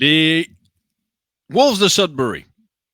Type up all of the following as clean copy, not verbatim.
Les Wolves de Sudbury,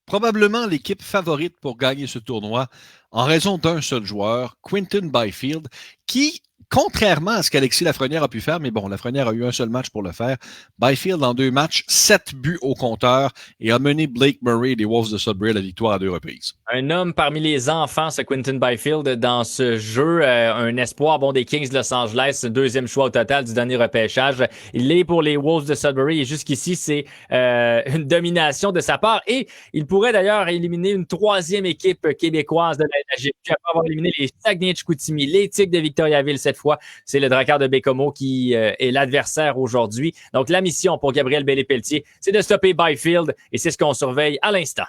probablement l'équipe favorite pour gagner ce tournoi en raison d'un seul joueur, Quinton Byfield, qui, contrairement à ce qu'Alexis Lafrenière a pu faire, mais bon, Lafrenière a eu un seul match pour le faire, Byfield, en 2 matchs, 7 buts au compteur et a mené Blake Murray et les Wolves de Sudbury à la victoire à 2 reprises. Un homme parmi les enfants, ce Quinton Byfield, dans ce jeu, un espoir des Kings de Los Angeles, 2e choix au total du dernier repêchage. Il l'est pour les Wolves de Sudbury et jusqu'ici, c'est une domination de sa part. Et il pourrait d'ailleurs éliminer une 3e équipe québécoise de la LHJMQ après avoir éliminé les Saguenay de Chicoutimi, les Tigres de Victoriaville cette fois. C'est le Drakkar de Baie-Comeau qui est l'adversaire aujourd'hui. Donc, la mission pour Gabriel Bellé-Pelletier, c'est de stopper Byfield et c'est ce qu'on surveille à l'instant.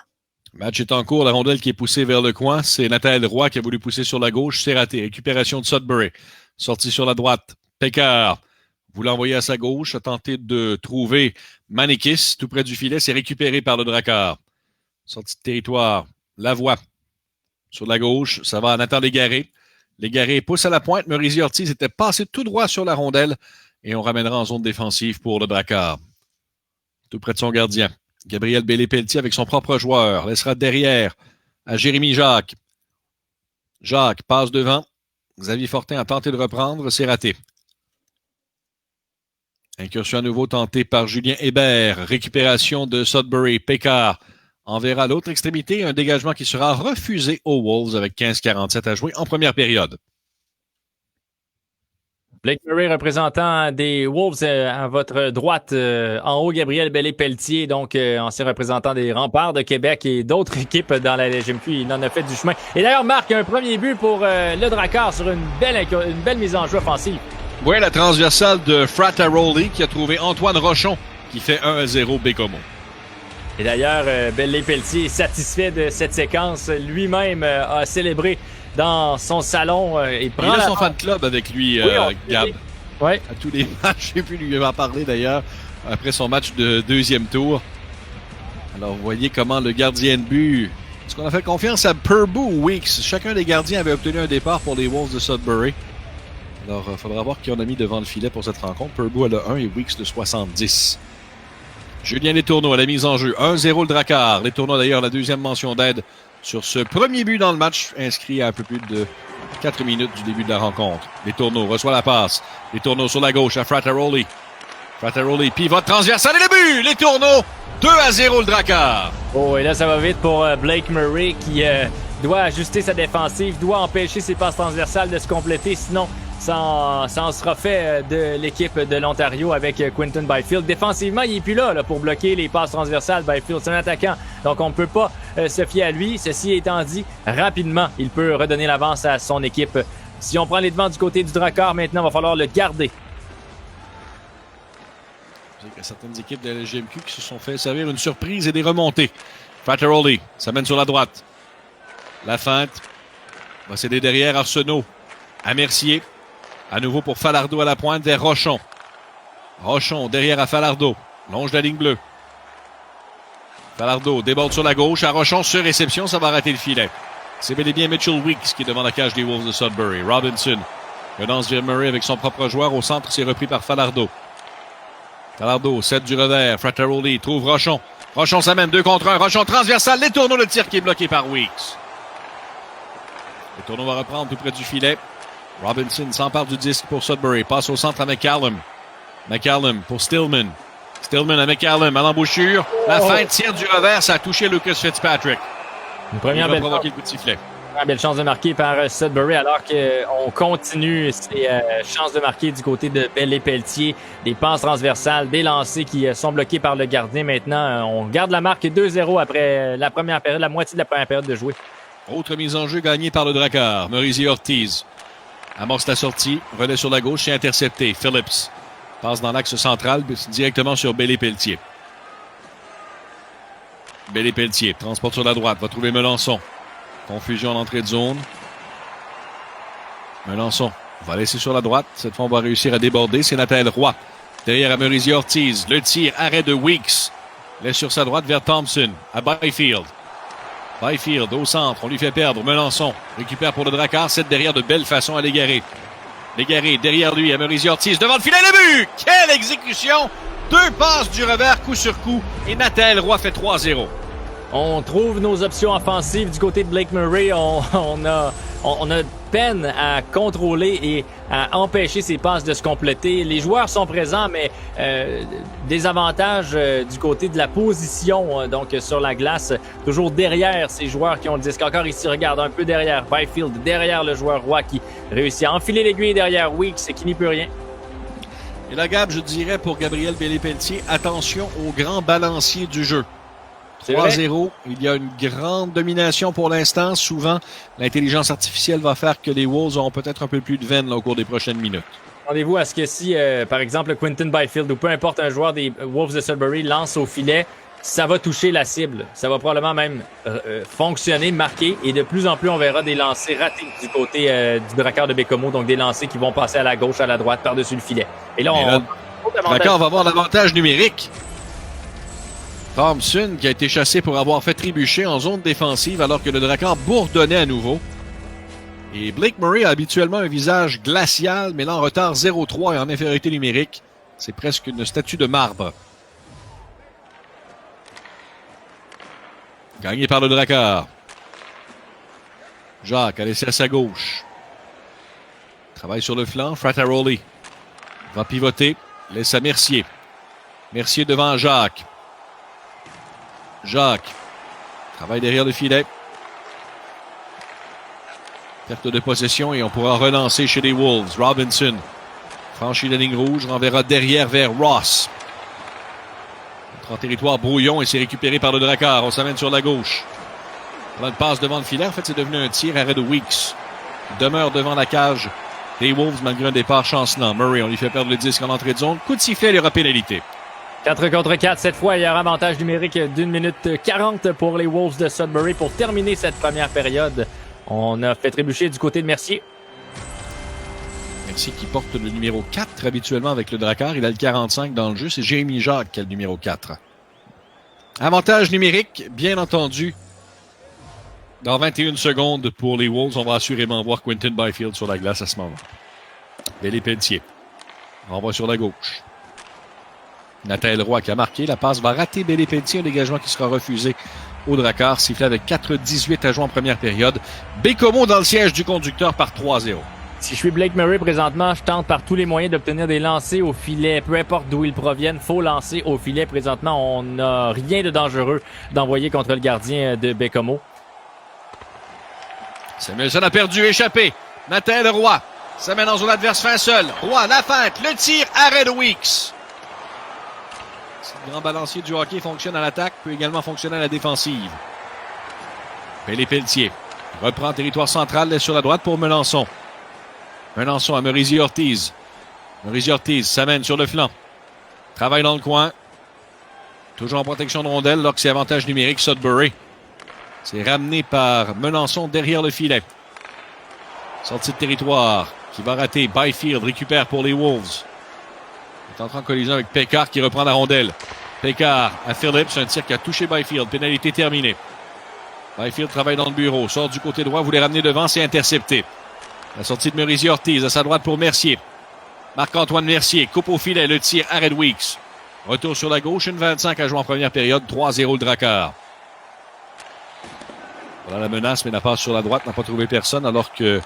Le match est en cours, la rondelle qui est poussée vers le coin, c'est Nathalie Roy qui a voulu pousser sur la gauche, c'est raté. Récupération de Sudbury, sortie sur la droite. Pécard, voulait envoyer à sa gauche, a tenté de trouver Manikis, tout près du filet, c'est récupéré par le Drakkar. Sortie de territoire, Lavoie, sur la gauche, ça va à Nathan Légaré. Légaré pousse à la pointe, Maurice Ortiz était passé tout droit sur la rondelle et on ramènera en zone défensive pour le Drakkar. Tout près de son gardien. Gabriel Bellé-Pelletier avec son propre joueur. Laissera derrière à Jérémy Jacques. Jacques passe devant. Xavier Fortin a tenté de reprendre. C'est raté. Incursion à nouveau tentée par Julien Hébert. Récupération de Sudbury. Pécard enverra à l'autre extrémité. Un dégagement qui sera refusé aux Wolves avec 15-47 à jouer en première période. Blake Murray, représentant des Wolves à votre droite. En haut, Gabriel Bellé-Pelletier, donc ancien représentant des Remparts de Québec et d'autres équipes dans la LHJMQ. Il en a fait du chemin. Et d'ailleurs, marque un premier but pour le Drakkar sur une belle mise en jeu offensive. Oui, la transversale de Frattaroli qui a trouvé Antoine Rochon qui fait 1-0 Baie-Comeau. Et d'ailleurs, Bellé-Pelletier est satisfait de cette séquence. Lui-même a célébré dans son salon et prend il a son fan club avec lui, Gab. Oui. À tous les matchs, j'ai pu lui en parler d'ailleurs après son match de 2e tour. Alors, vous voyez comment le gardien de but... Est-ce qu'on a fait confiance à Purbu ou Weeks? Chacun des gardiens avait obtenu un départ pour les Wolves de Sudbury. Alors, il faudra voir qui on a mis devant le filet pour cette rencontre. Purbu a le 1 et Weeks le 70. Julien Letourneau à la mise en jeu. 1-0 le Drakkar. Letourneau d'ailleurs la 2e mention d'aide sur ce premier but dans le match, inscrit à un peu plus de 4 minutes du début de la rencontre. Letourneau reçoit la passe. Letourneau sur la gauche à Frattaroli. Frattaroli pivote transversal et le but! Letourneau, 2-0 le Drakkar. Oh, et là, ça va vite pour Blake Murray qui doit ajuster sa défensive, doit empêcher ses passes transversales de se compléter, sinon ça en sera fait de l'équipe de l'Ontario avec Quinton Byfield. Défensivement, il n'est plus là pour bloquer les passes transversales. Byfield, c'est un attaquant, donc on ne peut pas se fier à lui. Ceci étant dit, rapidement, il peut redonner l'avance à son équipe. Si on prend les devants du côté du Drakkar, maintenant, il va falloir le garder. Il y a certaines équipes de la LHJMQ qui se sont fait servir une surprise et des remontées. Frattaroli, ça mène sur la droite. La feinte. Va céder derrière Arsenault. À Mercier. À nouveau pour Falardeau à la pointe vers Rochon. Rochon derrière à Falardeau. Longe la ligne bleue. Falardeau déborde sur la gauche. À Rochon sur réception, ça va rater le filet. C'est bel et bien Mitchell Weeks qui est devant la cage des Wolves de Sudbury. Robinson relance vers Murray avec son propre joueur. Au centre, c'est repris par Falardeau. Falardeau, 7 du revers. Frattaroli trouve Rochon. Rochon s'amène 2 contre 1. Rochon transversal. Letourneau, le tir qui est bloqué par Weeks. Letourneau va reprendre tout près du filet. Robinson s'empare du disque pour Sudbury. Passe au centre à McCallum. McCallum pour Stillman. Stillman à McCallum à l'embouchure. La fin tire du revers. Ça a touché Lucas Fitzpatrick. Une première belle provoquer le coup de sifflet. Belle chance de marquer par Sudbury alors qu'on continue ces chances de marquer du côté de Bellé-Pelletier. Des passes transversales, des lancers qui sont bloqués par le gardien. Maintenant, on garde la marque 2-0 après la première période, la moitié de la première période de jouer. Autre mise en jeu gagnée par le Drakkar. Maurice Ortiz amorce la sortie. Relais sur la gauche et intercepté. Phillips passe dans l'axe central directement sur Bellé-Pelletier. Bellé-Pelletier transporte sur la droite. Va trouver Melançon. Confusion en entrée de zone. Melançon va laisser sur la droite. Cette fois, on va réussir à déborder. C'est Nathalie Roy. Derrière à Maurice Ortiz. Le tir, arrêt de Weeks. Laisse sur sa droite vers Thompson. À Byfield. Byfield au centre. On lui fait perdre. Melançon récupère pour le Drakkar. C'est derrière de belle façon à Légaré. Légaré derrière lui à Maurice Ortiz. Devant le filet, le but! Quelle exécution Deux passes du revers coup sur coup et Nathaniel Roy fait 3-0. On trouve nos options offensives du côté de Blake Murray. On a peine à contrôler et à empêcher ces passes de se compléter. Les joueurs sont présents, mais des avantages du côté de la position, donc sur la glace, toujours derrière ces joueurs qui ont le disque. Encore ici, regarde, un peu derrière Byfield, derrière le joueur Roy qui réussit à enfiler l'aiguille derrière Weeks et qui n'y peut rien. Et là, Gab, je dirais pour Gabriel Bélé-Pelletier, attention au grand balancier du jeu. 3-0, il y a une grande domination pour l'instant. Souvent, l'intelligence artificielle va faire que les Wolves auront peut-être un peu plus de veine là, au cours des prochaines minutes. Attendez-vous à ce que si, par exemple, Quinton Byfield ou peu importe un joueur des Wolves de Sudbury lance au filet, ça va toucher la cible. Ça va probablement même fonctionner, marquer, et de plus en plus, on verra des lancers ratés du côté du braqueur de Bécomo, donc des lancers qui vont passer à la gauche, à la droite, par-dessus le filet. Et là, le braqueur va avoir l'avantage numérique. Thompson qui a été chassé pour avoir fait trébucher en zone défensive alors que le Drakkar bourdonnait à nouveau. Et Blake Murray a habituellement un visage glacial, mais là en retard 0-3 et en infériorité numérique. C'est presque une statue de marbre. Gagné par le Drakkar. Jacques a laissé à sa gauche. Travaille sur le flanc. Frattaroli va pivoter. Laisse à Mercier. Mercier devant Jacques. Jacques travaille derrière le filet. Perte de possession et on pourra relancer chez les Wolves. Robinson franchit la ligne rouge, renverra derrière vers Ross. En territoire brouillon et c'est récupéré par le Drakkar. On s'amène sur la gauche. Là, une passe devant le filet. En fait, c'est devenu un tir arrêt de Weeks. Il demeure devant la cage des Wolves malgré un départ chancelant. Murray, on lui fait perdre le disque en entrée de zone. Coup de sifflet, il y aura pénalité. 4 contre 4, cette fois, il y aura avantage numérique d'1 minute 40 pour les Wolves de Sudbury pour terminer cette première période. On a fait trébucher du côté de Mercier. Mercier qui porte le numéro 4 habituellement avec le Drakkar. Il a le 45 dans le jeu. C'est Jérémy Jacques qui a le numéro 4. Avantage numérique, bien entendu. Dans 21 secondes pour les Wolves, on va assurément voir Quinton Byfield sur la glace à ce moment. Bélé-Pelletier. Renvoie sur la gauche. Nathaniel Roy qui a marqué. La passe va rater Bélé-Pelletier, un dégagement qui sera refusé au Drakkar. Sifflé avec 4-18 à jouer en première période. Bécomo dans le siège du conducteur par 3-0. Si je suis Blake Murray présentement, je tente par tous les moyens d'obtenir des lancers au filet. Peu importe d'où ils proviennent, faut lancer au filet. Présentement, on n'a rien de dangereux d'envoyer contre le gardien de Bécomo. Samuelson a perdu, échappé. Nathaniel Roy s'amène en zone adverse fin seul. Roy, la feinte, le tir, arrêt de Weeks. Le grand balancier du hockey fonctionne à l'attaque, peut également fonctionner à la défensive. Bélé-Pelletier reprend territoire central, laisse sur la droite pour Melançon. Melançon à Merisier-Ortiz. Merisier-Ortiz s'amène sur le flanc. Travaille dans le coin. Toujours en protection de rondelle, alors que c'est avantage numérique Sudbury. C'est ramené par Melançon derrière le filet. Sortie de territoire qui va rater. Byfield récupère pour les Wolves. Il est entré en collision avec Pécard qui reprend la rondelle. Pécard à Phillips, un tir qui a touché Byfield. Pénalité terminée. Byfield travaille dans le bureau, sort du côté droit, voulait ramener devant, c'est intercepté. La sortie de Merisier-Ortiz à sa droite pour Mercier. Marc-Antoine Mercier coupe au filet, le tir, arrêt de Weeks. Retour sur la gauche, une 25 à jouer en première période, 3-0 le Drakkar. Voilà la menace, mais la passe sur la droite n'a pas trouvé personne, alors que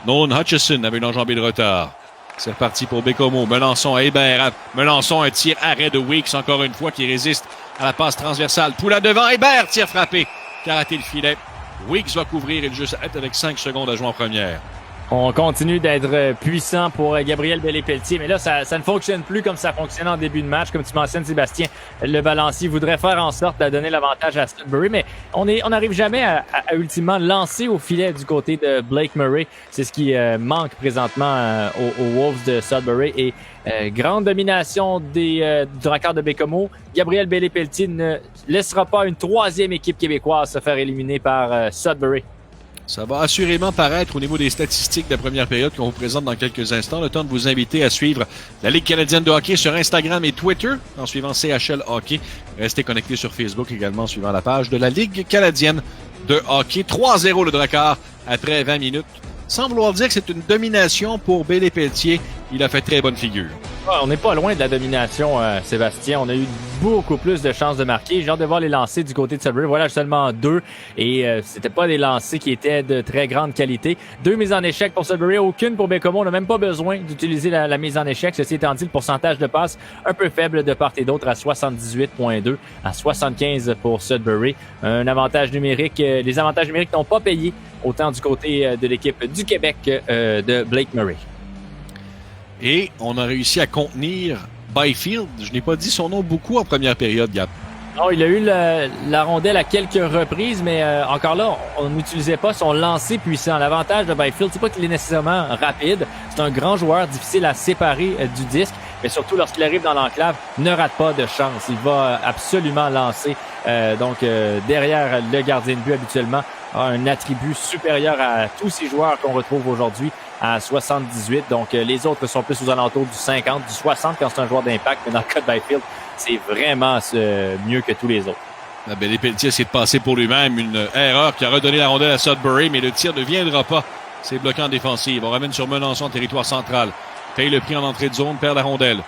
Nolan Hutchison avait une enjambée de retard. C'est reparti pour Bécomo. Melançon à Hébert. Melançon, un tir arrêt de Weeks, encore une fois, qui résiste à la passe transversale. Poula devant, Hébert, tir frappé, qui a raté le filet. Weeks va couvrir et le jeu s'arrête avec 5 secondes à jouer en première. On continue d'être puissant pour Gabriel Bélé-Pelletier, mais là, ça ne fonctionne plus comme ça fonctionnait en début de match. Comme tu mentionnes, Sébastien, le balancier voudrait faire en sorte de donner l'avantage à Sudbury, mais on n'arrive jamais à ultimement lancer au filet du côté de Blake Murray. C'est ce qui manque présentement aux Wolves de Sudbury. Et grande domination du Drakkar de Bécomo. Gabriel Bélé-Pelletier ne laissera pas une troisième équipe québécoise se faire éliminer par Sudbury. Ça va assurément paraître au niveau des statistiques de la première période qu'on vous présente dans quelques instants. Le temps de vous inviter à suivre la Ligue canadienne de hockey sur Instagram et Twitter en suivant CHL Hockey. Restez connectés sur Facebook également en suivant la page de la Ligue canadienne de hockey. 3-0 le Drakkar après 20 minutes. Sans vouloir dire que c'est une domination pour Bélé-Pelletier, il a fait très bonne figure. On n'est pas loin de la domination, Sébastien. On a eu beaucoup plus de chances de marquer. J'ai hâte de voir les lancers du côté de Sudbury. Voilà, seulement 2. Et c'était pas des lancers qui étaient de très grande qualité. 2 mises en échec pour Sudbury, aucune pour Baie-Comeau. On n'a même pas besoin d'utiliser la mise en échec. Ceci étant dit, le pourcentage de passes un peu faible de part et d'autre à 78,2 à 75 pour Sudbury. Un avantage numérique. Les avantages numériques n'ont pas payé autant du côté de l'équipe du Québec de Blake Murray. Et on a réussi à contenir Byfield. Je n'ai pas dit son nom beaucoup en première période, Gab. Non, il a eu la rondelle à quelques reprises, mais encore là, on n'utilisait pas son lancer puissant. L'avantage de Byfield, c'est pas qu'il est nécessairement rapide. C'est un grand joueur, difficile à séparer du disque, mais surtout lorsqu'il arrive dans l'enclave, ne rate pas de chance. Il va absolument lancer. Derrière le gardien de but habituellement, a un attribut supérieur à tous ces joueurs qu'on retrouve aujourd'hui à 78. Donc, les autres sont plus aux alentours du 50, du 60 quand c'est un joueur d'impact. Mais dans le cas de Byfield, c'est vraiment mieux que tous les autres. La Belle Pelletier essaie de passer pour lui-même. Une erreur qui a redonné la rondelle à Sudbury, mais le tir ne viendra pas. C'est bloquant défensif. On ramène sur Melançon, territoire central. Paye le prix en entrée de zone, perd la rondelle.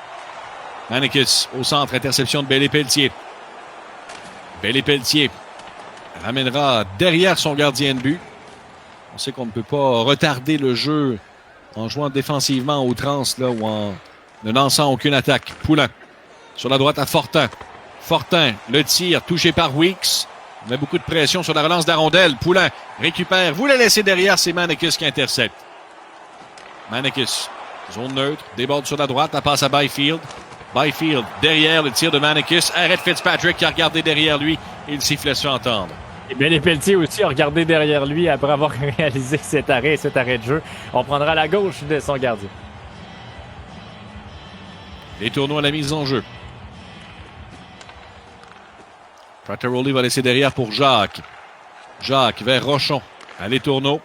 Manikis au centre, interception de Belle Pelletier. Belle Pelletier ramènera derrière son gardien de but. On sait qu'on ne peut pas retarder le jeu en jouant défensivement à outrance là, ou en ne lançant aucune attaque. Poulin sur la droite à Fortin. Fortin, le tir touché par Weeks. On met beaucoup de pression sur la relance de la rondelle. Poulin récupère, voulait laisser derrière, c'est Manikis qui intercepte. Manikis, zone neutre, déborde sur la droite, la passe à Byfield. Byfield, derrière le tir de Manikis. Arrête Fitzpatrick qui a regardé derrière lui et le sifflet se fait entendre. Et bien, Pelletier aussi a regardé derrière lui après avoir réalisé cet arrêt de jeu. On prendra la gauche de son gardien. Les tournois à la mise en jeu. Frattaroli va laisser derrière pour Jacques. Jacques vers Rochon. À les tourneaux.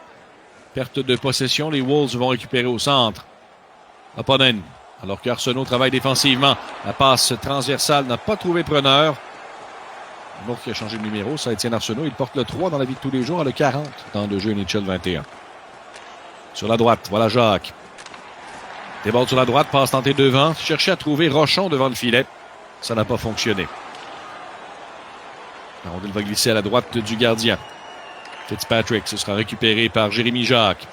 Perte de possession. Les Wolves vont récupérer au centre. Oponen. Alors qu'Arsenault travaille défensivement. La passe transversale n'a pas trouvé preneur. Un autre qui a changé de numéro, c'est Étienne Arsenault. Il porte le 3 dans la vie de tous les jours, le 40 dans le jeu NHL 21. Sur la droite, voilà Jacques. Déborde sur la droite, passe tentée devant. Cherchait à trouver Rochon devant le filet. Ça n'a pas fonctionné. La rondelle va glisser à la droite du gardien. Fitzpatrick, ce sera récupéré par Jérémy Jacques.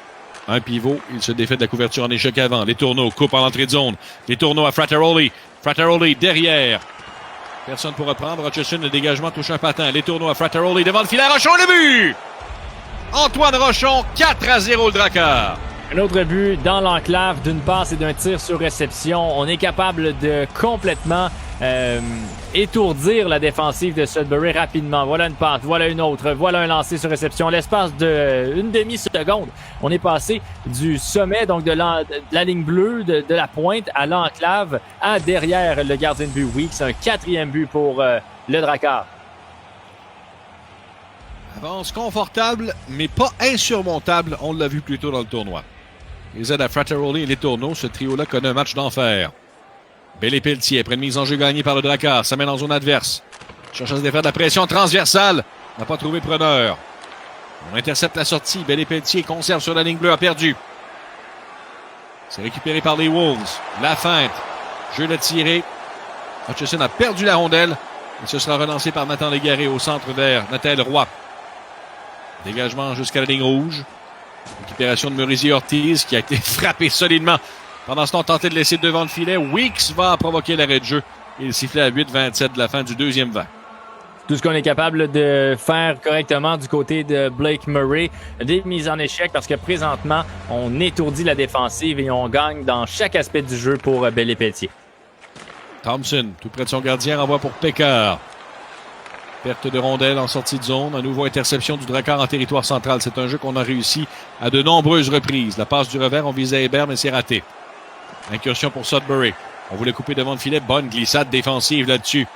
Un pivot, il se défait de la couverture en échec avant. Les tourneaux, coupe en entrée de zone. Les tourneaux à Frattaroli. Frattaroli derrière. Personne pour reprendre. Hutchison, le dégagement touche un patin. Les tourneaux à Frattaroli devant le filet. Rochon, le but! Antoine Rochon, 4-0 le Drakkar. Un autre but dans l'enclave d'une passe et d'un tir sur réception. On est capable de complètement étourdir la défensive de Sudbury rapidement. Voilà une passe, voilà une autre, voilà un lancer sur réception. L'espace d'une demi-seconde, on est passé du sommet, donc de la ligne bleue, de la pointe à l'enclave, à derrière le gardien de but Weeks. Un 4e but pour le Drakkar. Avance confortable, mais pas insurmontable. On l'a vu plus tôt dans le tournoi. Les aides à Frattaroli et les tourneaux, ce trio-là connaît un match d'enfer. Belle Pelletier, après une mise en jeu gagnée par le Drakkar, ça mène en zone adverse. Cherche à se défaire de la pression transversale. N'a pas trouvé preneur. On intercepte la sortie. Belle Pelletier conserve sur la ligne bleue, a perdu. C'est récupéré par les Wolves. La feinte. Jeu de tirer. Hutchison a perdu la rondelle. Et ce sera relancé par Nathan Légaré au centre vers Nathalie Roy. Dégagement jusqu'à la ligne rouge. Récupération de Mauricio Ortiz qui a été frappé solidement. Pendant ce temps, tenté de laisser devant le filet. Weeks va provoquer l'arrêt de jeu. Et le sifflet à 8-27 de la fin du deuxième 20. Tout ce qu'on est capable de faire correctement du côté de Blake Murray. Des mises en échec parce que présentement, on étourdit la défensive et on gagne dans chaque aspect du jeu pour Belle Pelletier. Thompson, tout près de son gardien, renvoie pour Pécard. Perte de rondelle en sortie de zone. À nouveau, interception du Drakkar en territoire central. C'est un jeu qu'on a réussi à de nombreuses reprises. La passe du revers, on visait Hébert, mais c'est raté. Incursion pour Sudbury. On voulait couper devant le filet. Bonne glissade défensive là-dessus.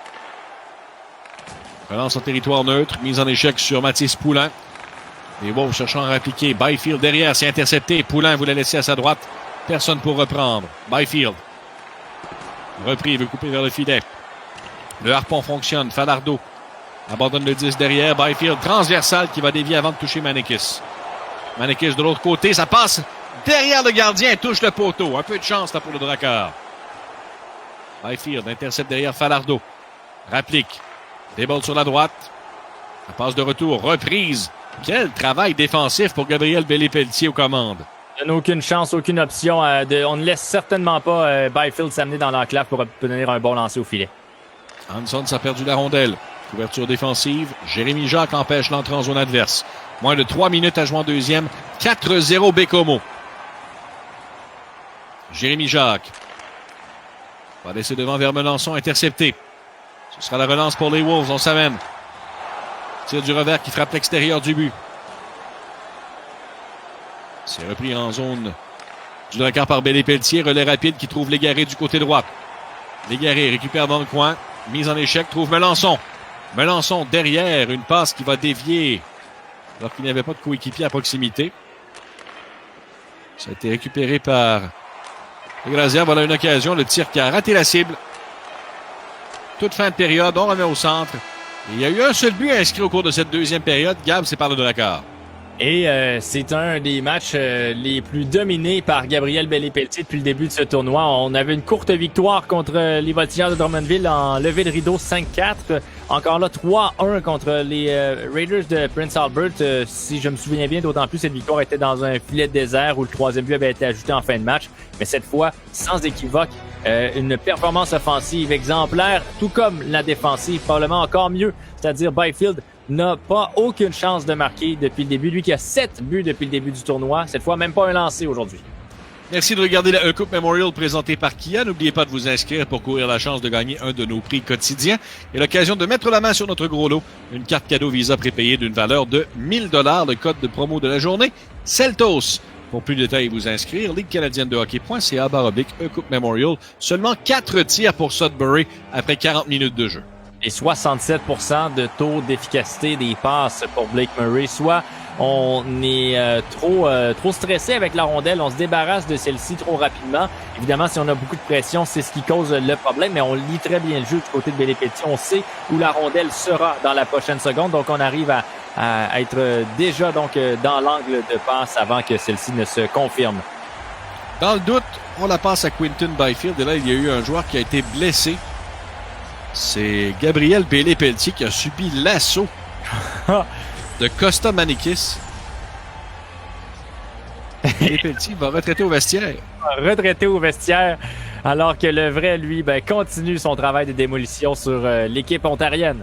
Relance en territoire neutre. Mise en échec sur Mathis Poulin. Les Wolves cherchant à répliquer. Byfield derrière, c'est intercepté. Poulin voulait laisser à sa droite. Personne pour reprendre. Byfield. Repris, il veut couper vers le filet. Le harpon fonctionne. Falardeau abandonne le 10 derrière. Byfield transversal qui va dévier avant de toucher Manikis. Manikis de l'autre côté. Ça passe derrière le gardien. Touche le poteau. Un peu de chance là pour le Drakkar. Byfield intercepte derrière Falardeau. Rapplique. Déborde sur la droite. La passe de retour. Reprise. Quel travail défensif pour Gabriel Bellé-Pelletier aux commandes. Il n'a aucune chance, aucune option. On ne laisse certainement pas Byfield s'amener dans l'enclave pour obtenir un bon lancer au filet. Hanson a perdu la rondelle. Couverture défensive. Jérémy Jacques empêche l'entrée en zone adverse. Moins de 3 minutes à jouer en deuxième. 4-0 Bécomo. Jérémy Jacques va laisser devant vers Melançon, intercepté. Ce sera la relance pour les Wolves. On s'amène. Tir du revers qui frappe l'extérieur du but. C'est repris en zone du Drakkar par Bellé-Pelletier. Relais rapide qui trouve Légaré du côté droit. Légaré récupère dans le coin. Mise en échec, trouve Melançon. Melançon derrière, une passe qui va dévier alors qu'il n'y avait pas de coéquipier à proximité. Ça a été récupéré par Grazia. Voilà une occasion, le tir qui a raté la cible. Toute fin de période, on remet au centre. Et il y a eu un seul but inscrit au cours de cette deuxième période. Gab, c'est par le Drakkar. Et c'est un des matchs les plus dominés par Gabriel Bellé-Pelletier depuis le début de ce tournoi. On avait une courte victoire contre les Voltigeurs de Drummondville en levée de rideau 5-4. Encore là, 3-1 contre les Raiders de Prince Albert. Si je me souviens bien, d'autant plus cette victoire était dans un filet de désert où le troisième but avait été ajouté en fin de match. Mais cette fois, sans équivoque, une performance offensive exemplaire, tout comme la défensive, probablement encore mieux. C'est-à-dire Byfield n'a pas aucune chance de marquer depuis le début. Lui qui a 7 buts depuis le début du tournoi. Cette fois, même pas un lancé aujourd'hui. Merci de regarder la E-Coupe Memorial présentée par Kia. N'oubliez pas de vous inscrire pour courir la chance de gagner un de nos prix quotidiens et l'occasion de mettre la main sur notre gros lot. Une carte cadeau Visa prépayée d'une valeur de 1000 $. Le code de promo de la journée, Celtos. Pour plus de détails, vous inscrire, Ligue canadienne de hockey.ca /E-Coupe Memorial. Seulement 4 tirs pour Sudbury après 40 minutes de jeu. Et 67% de taux d'efficacité des passes pour Blake Murray. Soit on est trop stressé avec la rondelle, on se débarrasse de celle-ci trop rapidement. Évidemment, si on a beaucoup de pression, c'est ce qui cause le problème, mais on lit très bien le jeu du côté de Bellé-Pelletier. On sait où la rondelle sera dans la prochaine seconde, donc on arrive à être déjà dans l'angle de passe avant que celle-ci ne se confirme. Dans le doute, on la passe à Quinton Byfield. Et là, il y a eu un joueur qui a été blessé. C'est Gabriel Bellé-Pelletier qui a subi l'assaut de Costa Manikis. Bellé-Pelletier va retraiter au vestiaire. Retraité au vestiaire, alors que le vrai, lui, continue son travail de démolition sur l'équipe ontarienne.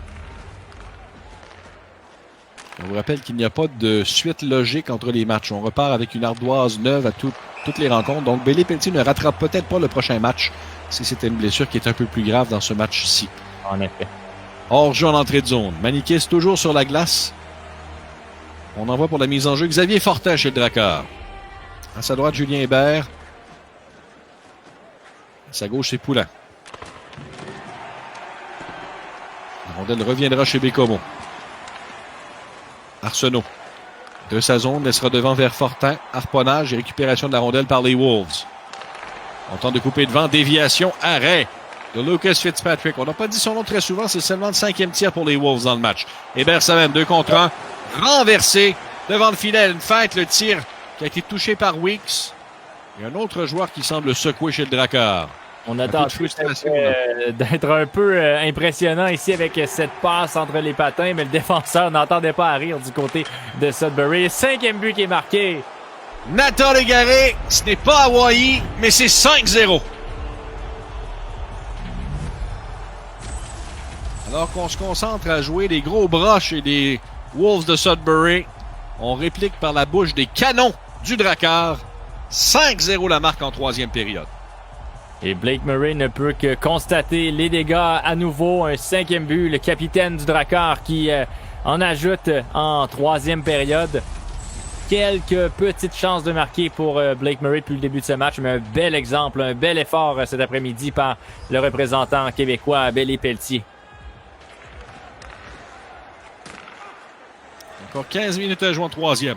On vous rappelle qu'il n'y a pas de suite logique entre les matchs. On repart avec une ardoise neuve à toutes les rencontres. Donc, Bellé-Pelletier ne rattrape peut-être pas le prochain match si c'était une blessure qui est un peu plus grave dans ce match-ci. En effet. Hors-jeu en entrée de zone. Manikis toujours sur la glace. On envoie pour la mise en jeu Xavier Fortin chez le Drakkar. À sa droite, Julien Hébert. À sa gauche, c'est Poulin. La rondelle reviendra chez Bécomo. Arsenault. De sa zone, laissera devant vers Fortin. Harponnage et récupération de la rondelle par les Wolves. On tente de couper devant. Déviation. Arrêt de Lucas Fitzpatrick. On n'a pas dit son nom très souvent. C'est seulement le 5e tir pour les Wolves dans le match. Hébert s'amène 2 contre 1. Renversé devant le filet. Une feinte. Le tir qui a été touché par Weeks. Il y a un autre joueur qui semble secouer chez le Drakkar. On attend d'être un peu impressionnant ici avec cette passe entre les patins, mais le défenseur n'entendait pas à rire du côté de Sudbury. 5e but qui est marqué. Nathan Légaré, ce n'est pas Hawaii, mais c'est 5-0. Alors qu'on se concentre à jouer les gros bras chez les Wolves de Sudbury, on réplique par la bouche des canons du Drakkar. 5-0 la marque en 3e période. Et Blake Murray ne peut que constater les dégâts à nouveau. Un 5e but, le capitaine du Drakkar qui en ajoute en 3e période. Quelques petites chances de marquer pour Blake Murray depuis le début de ce match, mais un bel exemple, un bel effort cet après-midi par le représentant québécois Bellé-Pelletier. Encore 15 minutes à jouer en 3e.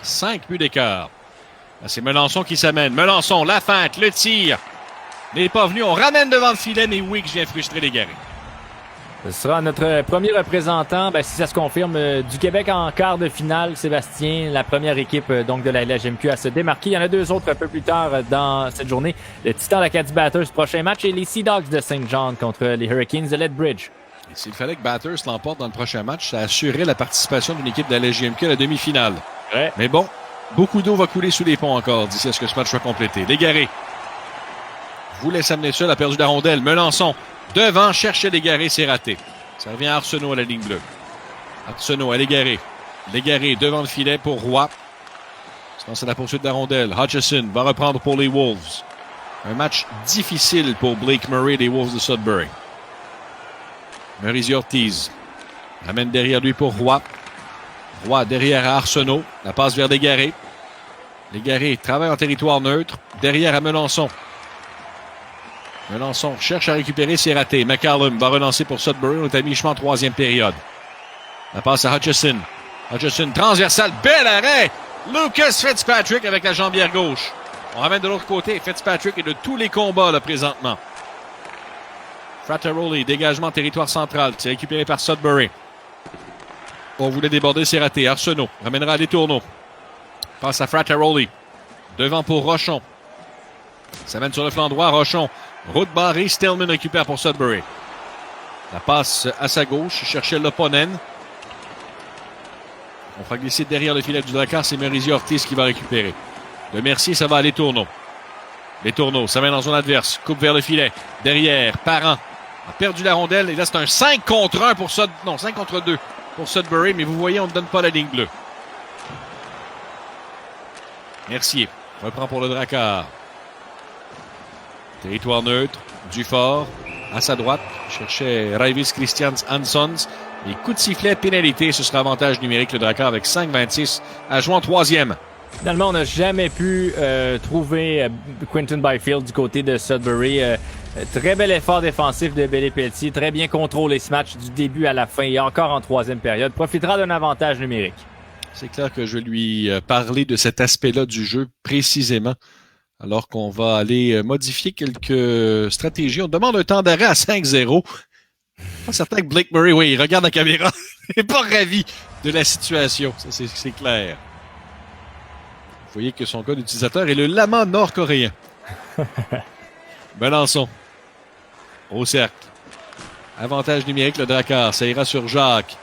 5 buts d'écart. Là, c'est Melançon qui s'amène. Melançon, la feinte, le tir n'est pas venu. On ramène devant le filet, mais Weeks vient frustrer Légaré. Ce sera notre premier représentant, si ça se confirme, du Québec en quart de finale, Sébastien, la première équipe donc de la LHMQ à se démarquer. Il y en a deux autres un peu plus tard dans cette journée. Le Titan l'Acadie Batters, prochain match, et les Sea Dogs de Saint John contre les Hurricanes de Lethbridge. Et s'il fallait que Batters l'emporte dans le prochain match, ça assurerait la participation d'une équipe de la LHMQ à la demi-finale. Ouais. Mais bon, beaucoup d'eau va couler sous les ponts encore d'ici à ce que ce match soit complété. Légaré voulait s'amener seul, a perdu la rondelle. Melançon devant, cherchait Légaré, c'est raté. Ça revient à Arsenault à la ligne bleue. Arsenault à Légaré. Légaré devant le filet pour Roy. C'est la poursuite de la rondelle. Hutchison va reprendre pour les Wolves. Un match difficile pour Blake Murray des Wolves de Sudbury. Maurice Ortiz ramène derrière lui pour Roy. Roy derrière à Arsenault. La passe vers Légaré. Légaré travaille en territoire neutre. Derrière à Melançon. Melançon cherche à récupérer, c'est raté. McCallum va relancer pour Sudbury. On est à mi-chemin en troisième période. La passe à Hutchison. Hutchison transversal. Bel arrêt! Lucas Fitzpatrick avec la jambière gauche. On ramène de l'autre côté. Fitzpatrick est de tous les combats là présentement. Frattaroli, dégagement territoire central. C'est récupéré par Sudbury. On voulait déborder, c'est raté. Arsenault ramènera à des tourneaux. Passe à Frattaroli. Devant pour Rochon. Ça mène sur le flanc droit. Rochon. Route barrée. Stillman récupère pour Sudbury. La passe à sa gauche. Cherchait Loponen. On fera glisser derrière le filet du Drakkar. C'est Maurice Ortiz qui va récupérer. De Mercier, ça va à Les Tourneaux. Les Tourneaux, ça mène en zone adverse. Coupe vers le filet. Derrière, Parent a perdu la rondelle. Et là, c'est un 5 contre 1 pour Sudbury. Non, 5 contre 2 pour Sudbury. Mais vous voyez, on ne donne pas la ligne bleue. Mercier reprend pour le Drakkar. Territoire neutre. Dufort à sa droite. Cherchait Raivis Christians Hansons. Les coups de sifflet, pénalité. Ce sera avantage numérique, le Drakkar, avec 5-26 à jouer en troisième. Finalement, on n'a jamais pu trouver Quinton Byfield du côté de Sudbury. Très bel effort défensif de Bellé-Pelletier. Très bien contrôlé ce match du début à la fin et encore en troisième période. Profitera d'un avantage numérique. C'est clair que je vais lui parler de cet aspect-là du jeu précisément. Alors qu'on va aller modifier quelques stratégies. On demande un temps d'arrêt à 5-0. Pas certain que Blake Murray, oui, il regarde la caméra. Il n'est pas ravi de la situation. Ça, c'est clair. Vous voyez que son code utilisateur est le lama nord-coréen. Melançon. Au cercle. Avantage numérique, le Drakkar. Ça ira sur Jacques.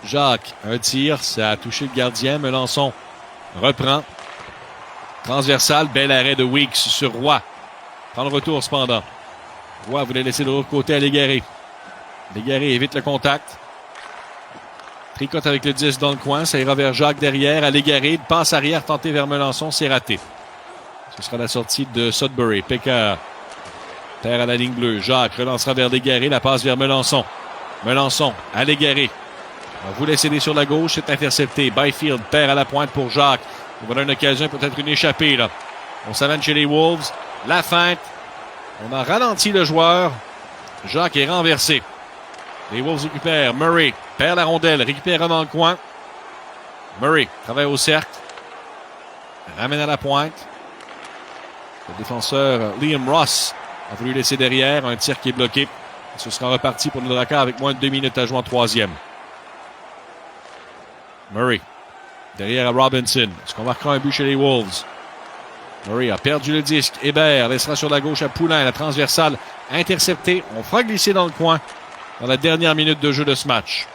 Jacques, un tir. Ça a touché le gardien. Melançon reprend. Transversal. Bel arrêt de Weeks sur Roy. Prend le retour cependant. Roy voulait laisser de l'autre côté à Légaré. Légaré évite le contact. Tricote avec le 10 dans le coin. Ça ira vers Jacques derrière. À Légaré. Passe arrière tenté vers Melançon. C'est raté. Ce sera la sortie de Sudbury. Pécard perd à la ligne bleue. Jacques relancera vers Légaré. La passe vers Melançon. Melançon à Légaré. On voulait céder sur la gauche. C'est intercepté. Byfield perd à la pointe pour Jacques. Voilà une occasion, peut-être une échappée là. On s'amène chez les Wolves. La feinte. On a ralenti le joueur. Jacques est renversé. Les Wolves récupèrent. Murray perd la rondelle. Récupère dans le coin. Murray travaille au cercle. Ramène à la pointe. Le défenseur Liam Ross a voulu laisser derrière. Un tir qui est bloqué. Ce sera reparti pour le Drakkar avec moins de 2 minutes à jouer en troisième. Murray. Derrière à Robinson. Est-ce qu'on marquera un but chez les Wolves? Murray a perdu le disque. Hébert laissera sur la gauche à Poulain. La transversale interceptée. On fera glisser dans le coin dans la dernière minute de jeu de ce match.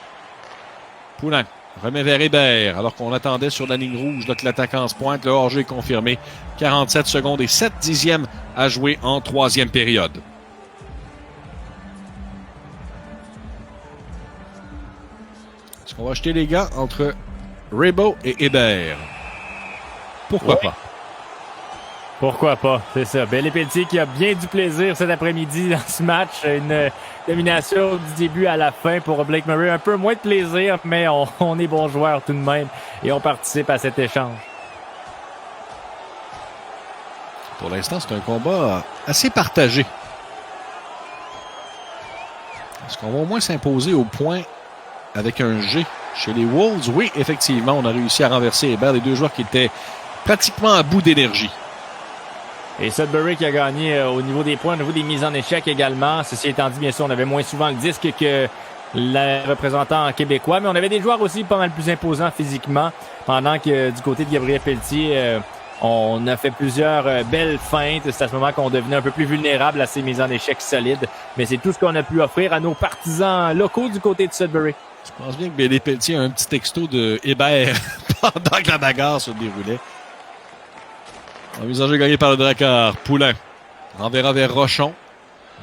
Poulain remet vers Hébert alors qu'on attendait sur la ligne rouge là, que l'attaquant se pointe. Le hors-jeu est confirmé. 47 secondes et 7 dixièmes à jouer en troisième période. Est-ce qu'on va acheter les gars entre Rebo et Hébert? Pourquoi pas? Pourquoi pas, c'est ça. Bellé-Pelletier qui a bien du plaisir cet après-midi dans ce match. Une domination du début à la fin pour Blake Murray. Un peu moins de plaisir, mais on est bons joueurs tout de même et on participe à cet échange. Pour l'instant, c'est un combat assez partagé. Est-ce qu'on va au moins s'imposer au point avec un G chez les Wolves? Oui, effectivement, on a réussi à renverser Hébert, les deux joueurs qui étaient pratiquement à bout d'énergie. Et Sudbury qui a gagné au niveau des points, au niveau des mises en échec également. Ceci étant dit, bien sûr, on avait moins souvent le disque que les représentants québécois, mais on avait des joueurs aussi pas mal plus imposants physiquement, pendant que du côté de Gabriel Pelletier, on a fait plusieurs belles feintes. C'est à ce moment qu'on devenait un peu plus vulnérable à ces mises en échec solides. Mais c'est tout ce qu'on a pu offrir à nos partisans locaux du côté de Sudbury. Je pense bien que Bailey Pelletier a un petit texto de Hébert pendant que la bagarre se déroulait. La mise en jeu gagnée par le Drakkar. Poulain renverra vers Rochon.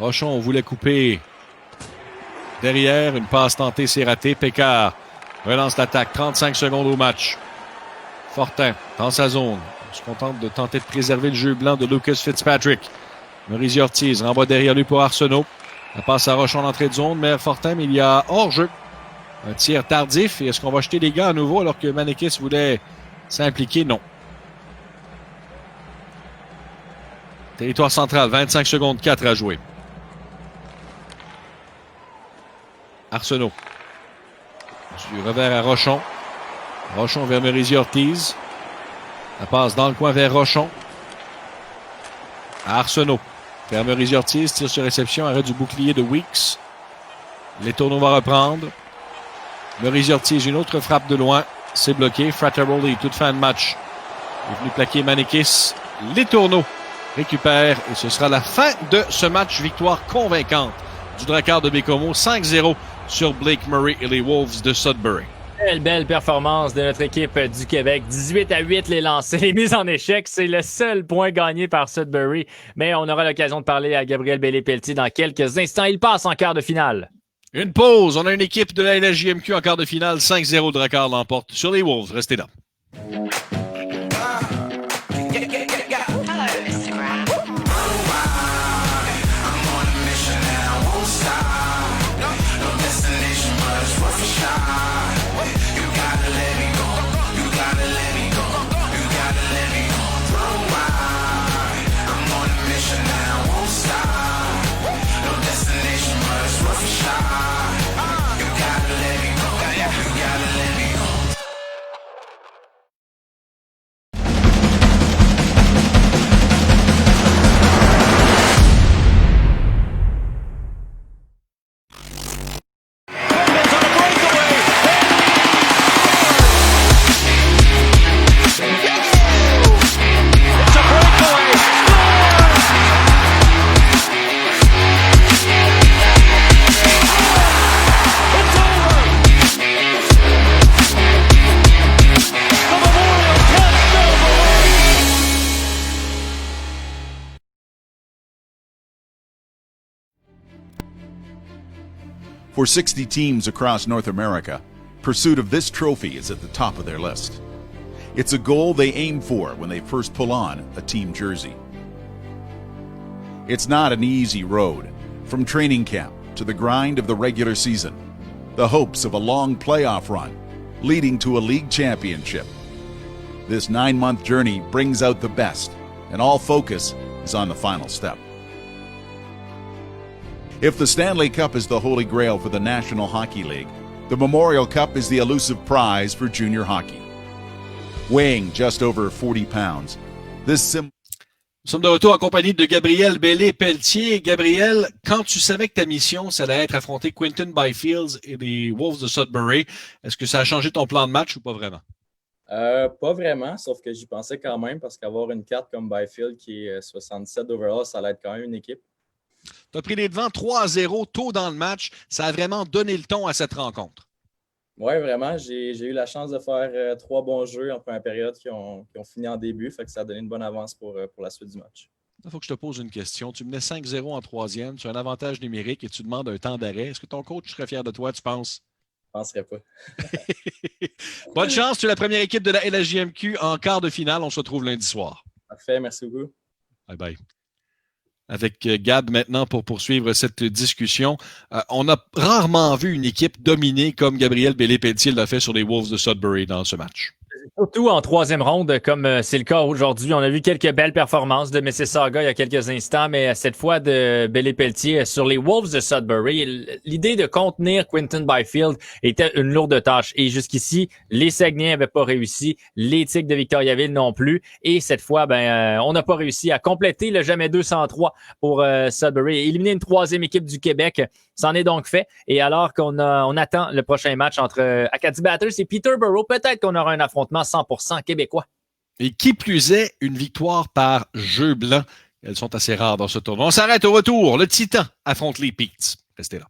Rochon, on voulait couper derrière. Une passe tentée, c'est raté. Pécard relance l'attaque. 35 secondes au match. Fortin dans sa zone. On se contente de tenter de préserver le jeu blanc de Lucas Fitzpatrick. Maurice Ortiz renvoie derrière lui pour Arsenault. La passe à Rochon en entrée de zone. Mais Fortin, mais il y a hors-jeu. Un tir tardif. Et est-ce qu'on va jeter les gars à nouveau alors que Manikis voulait s'impliquer? Non. Territoire central, 25 secondes, 4 à jouer. Arsenault. Du revers à Rochon. Rochon vers Maurice Ortiz. La passe dans le coin vers Rochon. À Arsenault. Vers Maurice Ortiz, tire sur réception, arrêt du bouclier de Weeks. Les tourneaux va reprendre. Maurice Ortiz, une autre frappe de loin. C'est bloqué. Frattaroli, toute fin de match. Il est venu plaquer Manikis. Les tourneaux récupère et ce sera la fin de ce match. Victoire convaincante du Drakkar de Baie-Comeau, 5-0 sur Blake Murray et les Wolves de Sudbury. Belle performance de notre équipe du Québec. 18-8 les lancers, les mises en échec. C'est le seul point gagné par Sudbury. Mais on aura l'occasion de parler à Gabriel Bailey-Pelletier dans quelques instants. Il passe en quart de finale. Une pause. On a une équipe de la LHJMQ en quart de finale. 5-0 Drakkar l'emporte sur les Wolves. Restez là. For 60 teams across North America, pursuit of this trophy is at the top of their list. It's a goal they aim for when they first pull on a team jersey. It's not an easy road, from training camp to the grind of the regular season, the hopes of a long playoff run, leading to a league championship. This 9-month journey brings out the best, and all focus is on the final step. If the Stanley Cup is the holy grail for the National Hockey League, the Memorial Cup is the elusive prize for junior hockey. Weighing just over 40 pounds, this Nous sommes de retour en compagnie de Gabriel Bailey-Pelletier. Gabriel, quand tu savais que ta mission, ça allait être affronter Quinton Byfield et les Wolves de Sudbury, est-ce que ça a changé ton plan de match ou pas vraiment? Pas vraiment, sauf que j'y pensais quand même parce qu'avoir une carte comme Byfield qui est 67 overall, ça allait être quand même une équipe. Tu as pris les devants 3-0 tôt dans le match. Ça a vraiment donné le ton à cette rencontre. Oui, vraiment. J'ai eu la chance de faire 3 bons jeux en première période qui ont fini en début. Fait que ça a donné une bonne avance pour la suite du match. Il faut que je te pose une question. Tu menais 5-0 en troisième. Tu as un avantage numérique et tu demandes un temps d'arrêt. Est-ce que ton coach serait fier de toi, tu penses? Je ne penserais pas. Bonne chance. Tu es la première équipe de la LHJMQ en quart de finale. On se retrouve lundi soir. Parfait. Merci beaucoup. Bye bye. Avec Gab maintenant pour poursuivre cette discussion. On a rarement vu une équipe dominée comme Gabriel Bailey-Pelletier l'a fait sur les Wolves de Sudbury dans ce match. Surtout en troisième ronde, comme c'est le cas aujourd'hui. On a vu quelques belles performances de Mississauga il y a quelques instants, mais cette fois de Bellé-Pelletier sur les Wolves de Sudbury. L'idée de contenir Quinton Byfield était une lourde tâche. Et jusqu'ici, les Saguenay n'avaient pas réussi, les Tigres de Victoriaville non plus. Et cette fois, on n'a pas réussi à compléter le jamais 203 pour Sudbury. Éliminer une troisième équipe du Québec, c'en est donc fait. Et alors qu'on attend le prochain match entre Acadie Batters et Peterborough, peut-être qu'on aura un affrontement 100% québécois. Et qui plus est, une victoire par jeu blanc. Elles sont assez rares dans ce tournoi. On s'arrête au retour. Le Titan affronte les Peats. Restez là.